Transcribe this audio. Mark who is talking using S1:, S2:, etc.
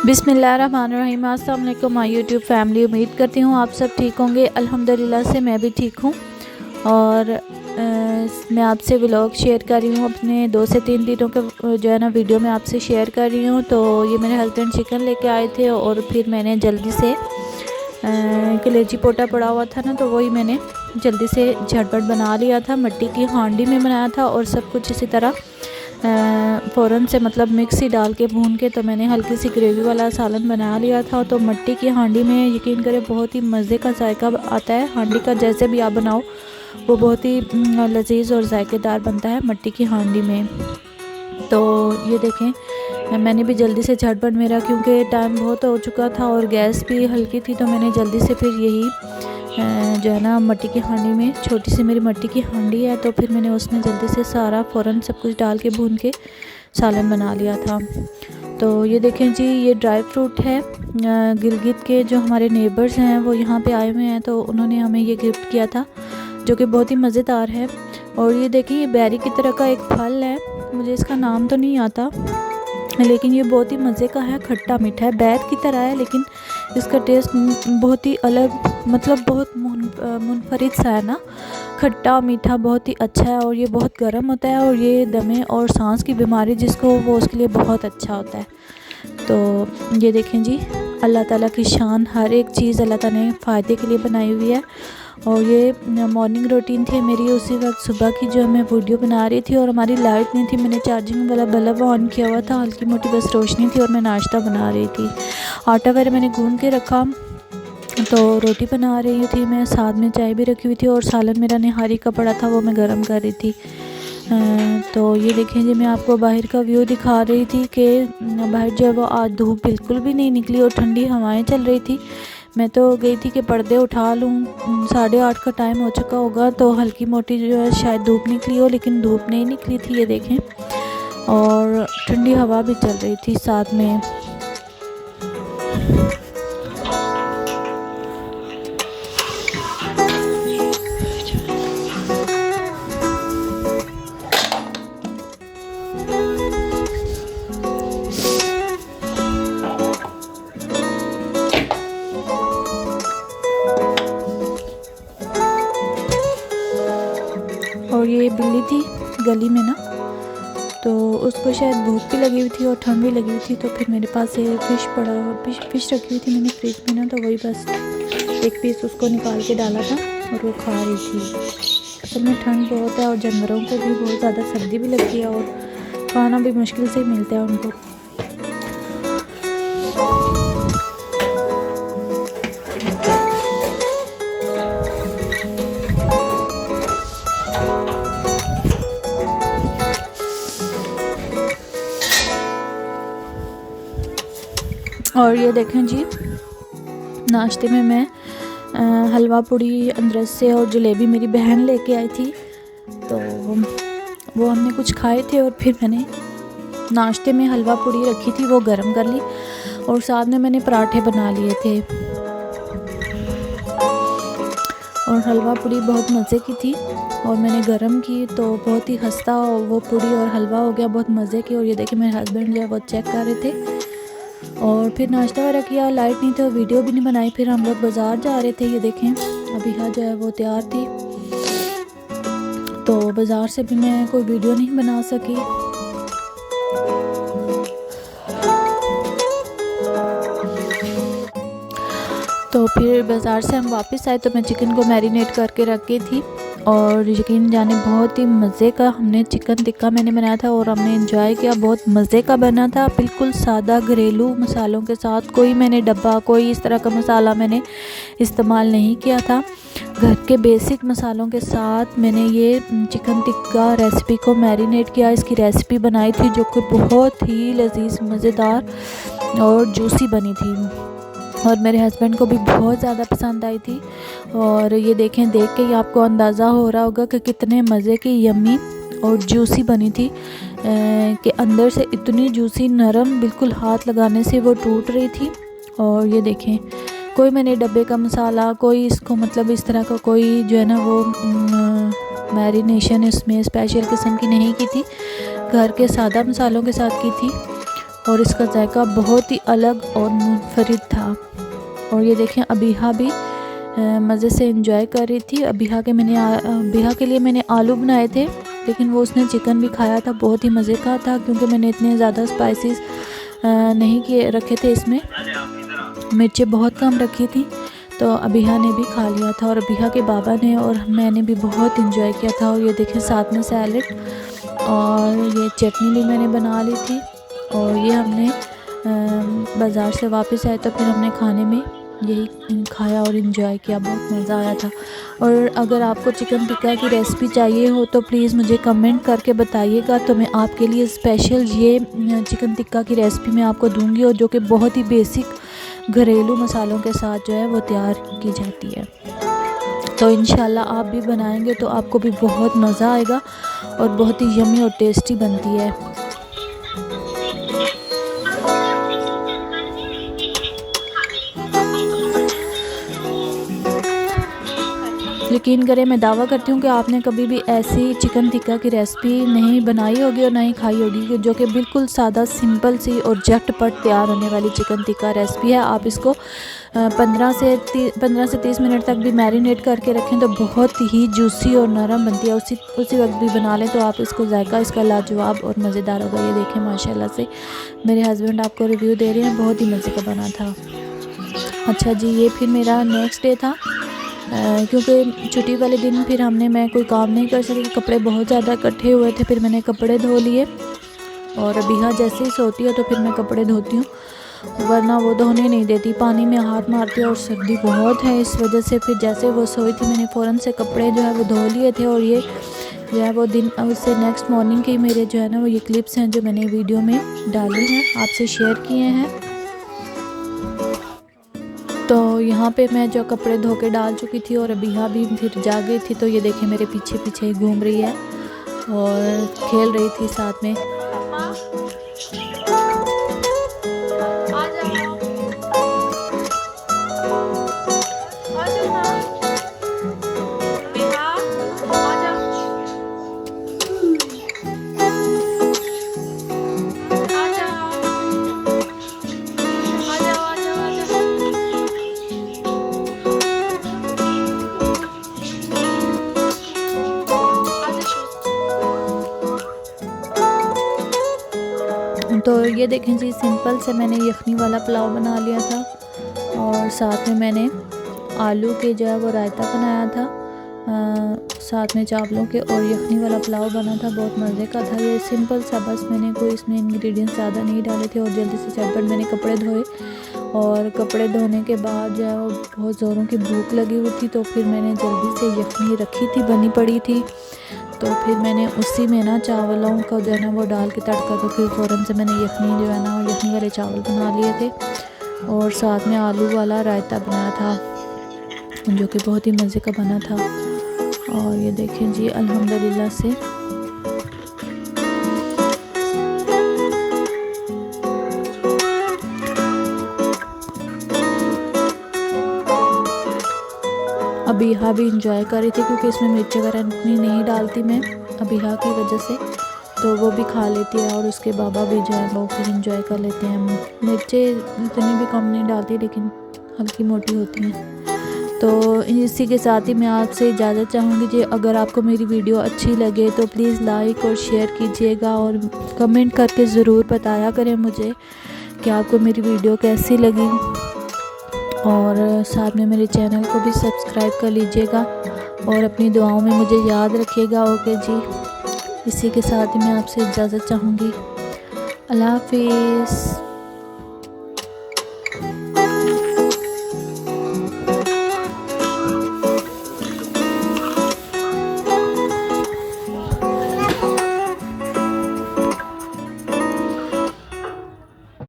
S1: बिस्मिल्लाहिर्रहमानिर्रहीम। अस्सलाम वालेकुम माय यूट्यूब फैमिली। उम्मीद करती हूँ आप सब ठीक होंगे। अल्हम्दुलिल्लाह से मैं भी ठीक हूँ। और मैं आपसे व्लॉग शेयर कर रही हूँ अपने 2 से 3 दिनों के जो है ना वीडियो में आपसे शेयर कर रही हूँ। तो ये मेरे हस्बैंड चिकन लेके आए थे और फिर मैंने जल्दी से कलेजी पोटा पड़ा हुआ था ना, तो वही मैंने जल्दी से झटपट बना लिया था। मिट्टी की हांडी में बनाया था और सब कुछ इसी तरह फ़ौरन से मतलब मिक्सी डाल के भून के तो मैंने हल्की सी ग्रेवी वाला सालन बना लिया था। तो मिट्टी की हांडी में यकीन करें बहुत ही मज़े का जायका आता है। हांडी का जैसे भी आप बनाओ वो बहुत ही लजीज और जायकेदार बनता है मिट्टी की हांडी में। तो ये देखें मैंने भी जल्दी से झटपट, मेरा क्योंकि टाइम बहुत हो चुका था और गैस भी हल्की थी, तो मैंने जल्दी से फिर यही जो है ना मिट्टी की हांडी में, छोटी सी मेरी मिट्टी की हांडी है, तो फिर मैंने उसमें जल्दी से सारा फ़ौरन सब कुछ डाल के भून के सालन बना लिया था। तो ये देखें जी, ये ड्राई फ्रूट है। गिलगित के जो हमारे नेबर्स हैं वो यहाँ पे आए हुए हैं, तो उन्होंने हमें ये गिफ्ट किया था जो कि बहुत ही मज़ेदार है। और ये देखिए ये बेरी की तरह का एक फल है, मुझे इसका नाम तो नहीं आता, लेकिन ये बहुत ही मज़े का है। खट्टा मीठा है, बैर की तरह है, लेकिन इसका टेस्ट बहुत ही अलग, मतलब बहुत मुनफरिद सा है ना, खट्टा मीठा बहुत ही अच्छा है। और ये बहुत गर्म होता है और ये दमे और सांस की बीमारी जिसको वो उसके लिए बहुत अच्छा होता है। तो ये देखें जी, अल्लाह ताला की शान, हर एक चीज़ अल्लाह ताला ने फ़ायदे के लिए बनाई हुई है। और ये मॉर्निंग रूटीन थी मेरी उसी वक्त सुबह की, जो मैं वीडियो बना रही थी और हमारी लाइट नहीं थी। मैंने चार्जिंग वाला बल्ब ऑन किया हुआ था, हल्की मोटी बस रोशनी थी और मैं नाश्ता बना रही थी। आटा वगैरह मैंने गूंद के रखा, तो रोटी बना रही थी मैं, साथ में चाय भी रखी हुई थी और सालन मेरा निहारी का पड़ा था वो मैं गर्म कर रही थी। तो ये देखें जी, मैं आपको बाहर का व्यू दिखा रही थी कि बाहर जो है वो आज धूप बिल्कुल भी नहीं निकली और ठंडी हवाएं चल रही थी। मैं तो गई थी कि पर्दे उठा लूँ, 8:30 का टाइम हो चुका होगा, तो हल्की मोटी जो है शायद धूप निकली हो, लेकिन धूप नहीं निकली थी ये देखें। और ठंडी हवा भी चल रही थी साथ में। और ये बिल्ली थी गली में ना, तो उसको शायद भूख भी लगी हुई थी और ठंड भी लगी हुई थी, तो फिर मेरे पास ये फ़िश रखी हुई थी मैंने फ्रिज में ना, तो वही बस एक पीस उसको निकाल के डाला था और वो खा रही थी। असल में ठंड बहुत है और जानवरों को भी बहुत ज़्यादा सर्दी भी लगती है और खाना भी मुश्किल से ही मिलता है उनको। और ये देखें जी, नाश्ते में मैं हलवा पूड़ी अंदरस से और जलेबी मेरी बहन लेके आई थी, तो वो हमने कुछ खाए थे और फिर मैंने नाश्ते में हलवा पूड़ी रखी थी वो गरम कर ली और साथ में मैंने पराठे बना लिए थे। और हलवा पूड़ी बहुत मज़े की थी और मैंने गरम की तो बहुत ही खस्ता वो पूड़ी और हलवा हो गया, बहुत मज़े की। और ये देखिए मेरे हस्बैंड जो है वो चेक कर रहे थे। और फिर नाश्ता वगैरह किया, लाइट नहीं था, वीडियो भी नहीं बनाई। फिर हम लोग बाज़ार जा रहे थे, ये देखें अभी जो है वो तैयार थी, तो बाज़ार से भी मैं कोई वीडियो नहीं बना सकी। तो फिर बाज़ार से हम वापस आए तो मैं चिकन को मैरिनेट करके रख गई थी और यकीन जाने बहुत ही मज़े का हमने चिकन टिक्का मैंने बनाया था और हमने एंजॉय किया। बहुत मज़े का बना था, बिल्कुल सादा घरेलू मसालों के साथ, कोई मैंने डब्बा कोई इस तरह का मसाला मैंने इस्तेमाल नहीं किया था। घर के बेसिक मसालों के साथ मैंने ये चिकन टिक्का रेसिपी को मैरिनेट किया। इसकी रेसिपी बनाई थी जो कि बहुत ही लजीज, मज़ेदार और जूसी बनी थी और मेरे हस्बैंड को भी बहुत ज़्यादा पसंद आई थी। और ये देखें, देख के ही आपको अंदाज़ा हो रहा होगा कि कितने मज़े की, यम्मी और जूसी बनी थी, कि अंदर से इतनी जूसी, नरम, बिल्कुल हाथ लगाने से वो टूट रही थी। और ये देखें, कोई मैंने डब्बे का मसाला, कोई इसको मतलब इस तरह का कोई जो है ना वो मैरिनेशन इसमें स्पेशल किस्म की नहीं की थी, घर के सादा मसालों के साथ की थी। और इसका जायका बहुत ही अलग और मुनफरिद था। और ये देखें अबीहा भी मज़े से इंजॉय कर रही थी। अबीहा के लिए मैंने आलू बनाए थे, लेकिन वो उसने चिकन भी खाया था, बहुत ही मज़े का था क्योंकि मैंने इतने ज़्यादा स्पाइसेस नहीं रखे थे, इसमें मिर्चें बहुत कम रखी थी। तो अबीहा ने भी खा लिया था और अबीहा के बाबा ने और मैंने भी बहुत इंजॉय किया था। और ये देखें साथ में सैलड और ये चटनी भी मैंने बना ली थी। और ये हमने बाज़ार से वापस आए तो फिर हमने खाने में यही खाया और इन्जॉय किया, बहुत मज़ा आया था। और अगर आपको चिकन टिक्का की रेसिपी चाहिए हो तो प्लीज़ मुझे कमेंट करके बताइएगा, तो मैं आपके लिए स्पेशल ये चिकन टिक्का की रेसिपी मैं आपको दूंगी, और जो कि बहुत ही बेसिक घरेलू मसालों के साथ जो है वो तैयार की जाती है। तो इंशाल्लाह आप भी बनाएंगे तो आपको भी बहुत मज़ा आएगा और बहुत ही यम्मी और टेस्टी बनती है। यकीन करें, मैं दावा करती हूँ कि आपने कभी भी ऐसी चिकन टिक्का की रेसिपी नहीं बनाई होगी और नहीं खाई होगी, जो कि बिल्कुल सादा सिंपल सी और झटपट तैयार होने वाली चिकन टिक्का रेसिपी है। आप इसको 15 से 30 मिनट तक भी मैरिनेट करके रखें तो बहुत ही जूसी और नरम बनती है। उसी वक्त भी बना लें तो आप इसको जायका इसका लाजवाब और मज़ेदार होगा। ये देखें माशाल्लाह से मेरे हस्बैंड आपको रिव्यू दे रहे हैं, बहुत ही मज़े का बना था। अच्छा जी, ये फिर मेरा नेक्स्ट डे था, क्योंकि छुट्टी वाले दिन फिर मैं कोई काम नहीं कर सकी, कपड़े बहुत ज़्यादा इकट्ठे हुए थे। फिर मैंने कपड़े धो लिए, और अबीहा जैसे ही सोती है तो फिर मैं कपड़े धोती हूँ, वरना वो धोने नहीं देती, पानी में हाथ मारती है और सर्दी बहुत है इस वजह से। फिर जैसे वो सोई थी मैंने फ़ौरन से कपड़े जो है वो धो लिए थे। और ये जो है वो दिन उससे नेक्स्ट मॉर्निंग के मेरे जो है ना वो ये क्लिप्स हैं जो मैंने वीडियो में डाले हैं, आपसे शेयर किए हैं। तो यहाँ पे मैं जो कपड़े धो के डाल चुकी थी और अबीहा भी फिर जा गई थी। तो ये देखें मेरे पीछे पीछे ही घूम रही है और खेल रही थी साथ में। तो ये देखें जी, सिंपल से मैंने यखनी वाला पुलाव बना लिया था, और साथ में मैंने आलू के जो है वो रायता बनाया था, साथ में चावलों के, और यखनी वाला पुलाव बना था, बहुत मज़े का था। ये सिंपल सा, बस मैंने कोई इसमें इंग्रेडिएंट्स ज़्यादा नहीं डाले थे। और जल्दी से झटपट मैंने कपड़े धोए, और कपड़े धोने के बाद जो है वो बहुत ज़ोरों की भूख लगी हुई थी, तो फिर मैंने जल्दी से यखनी रखी थी, बनी पड़ी थी, तो फिर मैंने उसी में ना चावलों का जो है ना वो डाल के तड़का, तो फिर फ़ौरन से मैंने यखनी जो है ना यखनी वाले चावल बना लिए थे, और साथ में आलू वाला रायता बनाया था जो कि बहुत ही मज़े का बना था। और ये देखें जी, अल्हम्दुलिल्लाह से अबीहा भी इंजॉय कर रही थी, क्योंकि इसमें मिर्च वगैरह इतनी नहीं डालती मैं अबीहा की वजह से, तो वो भी खा लेती है। और उसके बाबा भी जो है वो फिर इंजॉय कर लेते हैं। मिर्चें इतनी भी कम नहीं डालती, लेकिन हल्की मोटी होती हैं। तो इसी के साथ ही मैं आपसे इजाज़त चाहूँगी जी। अगर आपको मेरी वीडियो अच्छी लगे तो प्लीज़ लाइक और शेयर कीजिएगा, और कमेंट करके ज़रूर बताया करें मुझे कि आपको मेरी वीडियो कैसी लगी, और साथ में मेरे चैनल को भी सब्सक्राइब कर लीजिएगा, और अपनी दुआओं में मुझे याद रखिएगा। ओके जी, इसी के साथ ही मैं आपसे इजाज़त चाहूँगी। अल्लाह हाफिज़।